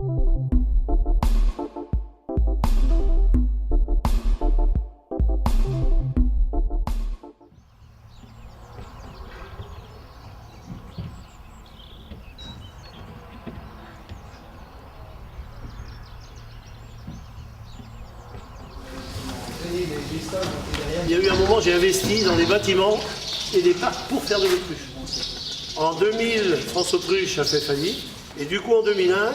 Il y a eu un moment, j'ai investi dans des bâtiments et des parcs pour faire de l'autruche. En 2000, France Autruche a fait faillite. Et du coup, en 2001,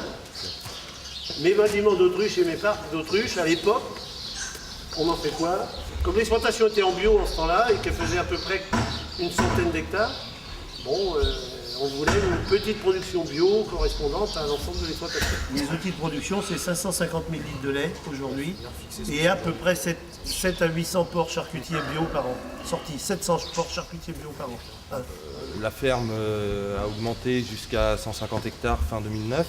mes bâtiments d'autruche et mes parcs d'autruche, à l'époque, on en fait quoi? Comme l'exploitation était en bio en ce temps-là et qu'elle faisait à peu près une centaine d'hectares, bon, on voulait une petite production bio correspondante à l'ensemble de l'exploitation. Les outils de production, c'est 550 000 litres de lait aujourd'hui et à peu près 7 à 800 porcs charcutiers bio par an. Sortis, 700 porcs charcutiers bio par an. La ferme a augmenté jusqu'à 150 hectares fin 2009,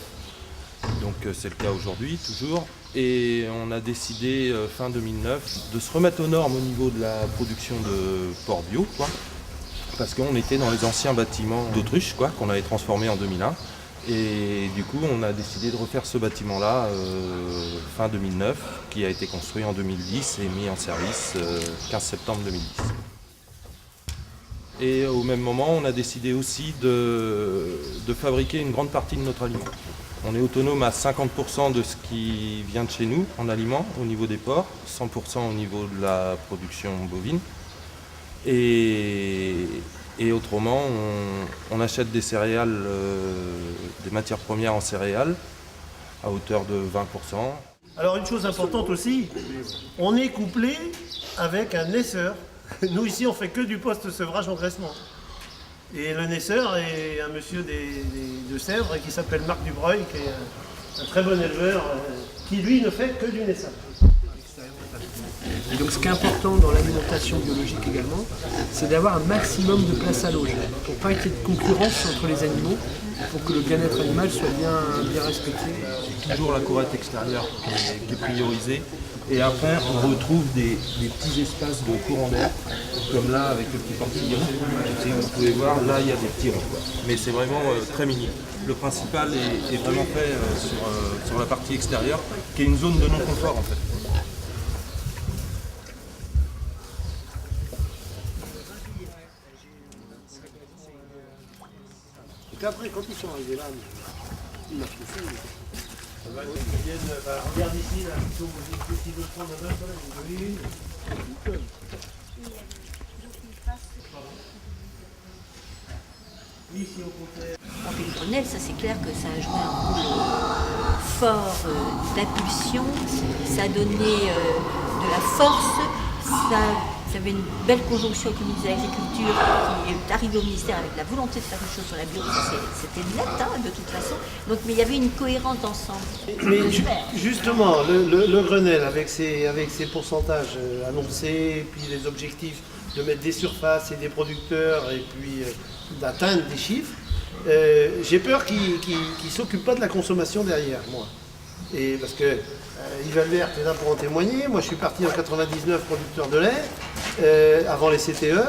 donc c'est le cas aujourd'hui toujours. Et on a décidé fin 2009 de se remettre aux normes au niveau de la production de porc bio, quoi. Parce qu'on était dans les anciens bâtiments d'autruche qu'on avait transformés en 2001. Et du coup, on a décidé de refaire ce bâtiment-là fin 2009, qui a été construit en 2010 et mis en service 15 septembre 2010. Et au même moment, on a décidé aussi de fabriquer une grande partie de notre aliment. On est autonome à 50% de ce qui vient de chez nous en aliments au niveau des porcs, 100% au niveau de la production bovine. Et autrement, on achète des céréales, des matières premières en céréales à hauteur de 20%. Alors une chose importante aussi, on est couplé avec un naisseur. Nous ici on fait que du post-sevrage engraissement. Et le naisseur est un monsieur de Sèvres qui s'appelle Marc Dubreuil, qui est un très bon éleveur, qui lui ne fait que du naissage. Et donc ce qui est important dans l'alimentation biologique également, c'est d'avoir un maximum de place à loger, pour ne pas qu'il y ait de concurrence entre les animaux, pour que le bien-être animal soit bien respecté. C'est toujours la courette extérieure qui est priorisée. Et après, on retrouve des petits espaces de courant d'air, comme là avec le petit portillon. Si vous pouvez voir, là il y a des petits ronds. Mais c'est vraiment très minime. Le principal est vraiment fait sur la partie extérieure, qui est une zone de non-confort en fait. Et puis après, quand ils sont arrivés là, ils m'ont fait regarde ici, là, qui veut prendre un bain, oui. Ici, au contraire. Henri Grenelle, ça c'est clair que ça a joué un rôle fort d'impulsion, ça a donné de la force, ça avait une belle conjonction avec le ministre de l'Agriculture qui est arrivé au ministère avec la volonté de faire une chose sur la bio, c'était net de toute façon, donc, mais il y avait une cohérence d'ensemble. Mais justement, le Grenelle avec ses pourcentages annoncés, puis les objectifs de mettre des surfaces et des producteurs et puis d'atteindre des chiffres, j'ai peur qu'ils ne s'occupent pas de la consommation derrière, moi. Et parce que Yves Albert est là pour en témoigner. Moi, je suis parti en 99 producteur de lait, avant les CTE.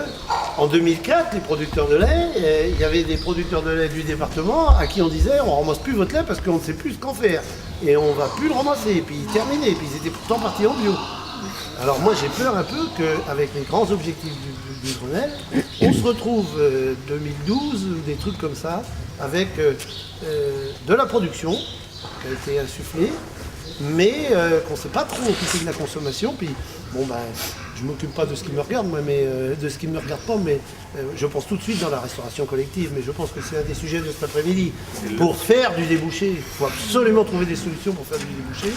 En 2004, les producteurs de lait, il y avait des producteurs de lait du département à qui on disait on ne ramasse plus votre lait parce qu'on ne sait plus ce qu'en faire. Et on ne va plus le ramasser. Et puis ils terminaient. Et puis ils étaient pourtant partis en bio. Alors moi, j'ai peur un peu qu'avec les grands objectifs du Grenelle, on se retrouve 2012 ou des trucs comme ça, avec de la production qui a été insufflée, mais qu'on ne sait pas trop occuper de la consommation. Puis bon ben, je ne m'occupe pas de ce qui me regarde, moi, mais de ce qui ne me regarde pas, mais je pense tout de suite dans la restauration collective, mais je pense que c'est un des sujets de cet après-midi. Pour faire du débouché, il faut absolument trouver des solutions pour faire du débouché,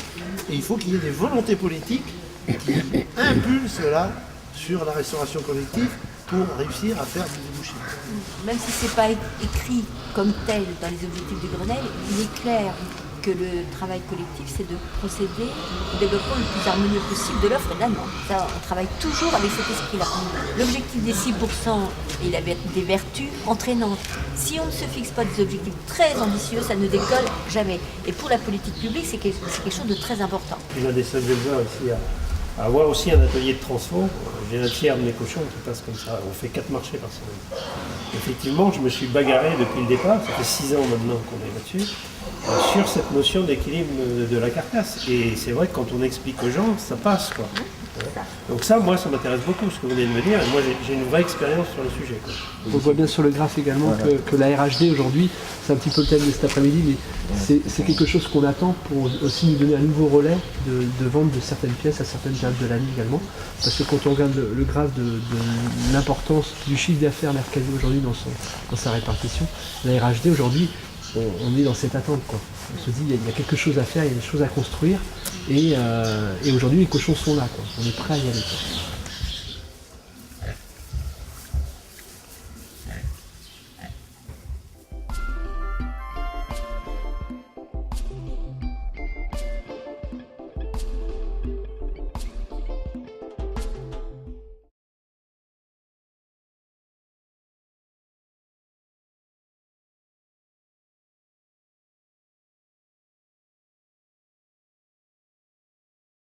et il faut qu'il y ait des volontés politiques qui impulsent là sur la restauration collective pour réussir à faire du débouché. Même si ce n'est pas écrit comme tel dans les objectifs du Grenelle, il est clair que le travail collectif, c'est de procéder au développement le plus harmonieux possible de l'offre et de la demande. Ça, on travaille toujours avec cet esprit-là. L'objectif des 6% est des vertus entraînantes. Si on ne se fixe pas des objectifs très ambitieux, ça ne décolle jamais. Et pour la politique publique, c'est quelque chose de très important. Je suis l'un des seuls éleveurs ici à avoir aussi un atelier de transfo. J'ai un tiers de mes cochons qui passent comme ça. On fait 4 marchés par semaine. Effectivement, je me suis bagarré depuis le départ. Ça fait 6 ans maintenant qu'on est là-dessus. sur cette notion d'équilibre de la carcasse. Et c'est vrai que quand on explique aux gens, ça passe, quoi. Donc ça, moi, ça m'intéresse beaucoup, ce que vous venez de me dire. Et moi, j'ai une vraie expérience sur le sujet, quoi. On voit bien sur le graphe également que la RHD aujourd'hui, c'est un petit peu le thème de cet après-midi, mais c'est quelque chose qu'on attend pour aussi nous donner un nouveau relais de vente de certaines pièces à certaines périodes de l'année également. Parce que quand on regarde le graphe de l'importance du chiffre d'affaires Mercalio aujourd'hui dans sa répartition, la RHD aujourd'hui, on est dans cette attente, quoi. On se dit il y a quelque chose à faire, il y a des choses à construire, et aujourd'hui les cochons sont là, quoi. On est prêt à y aller, quoi.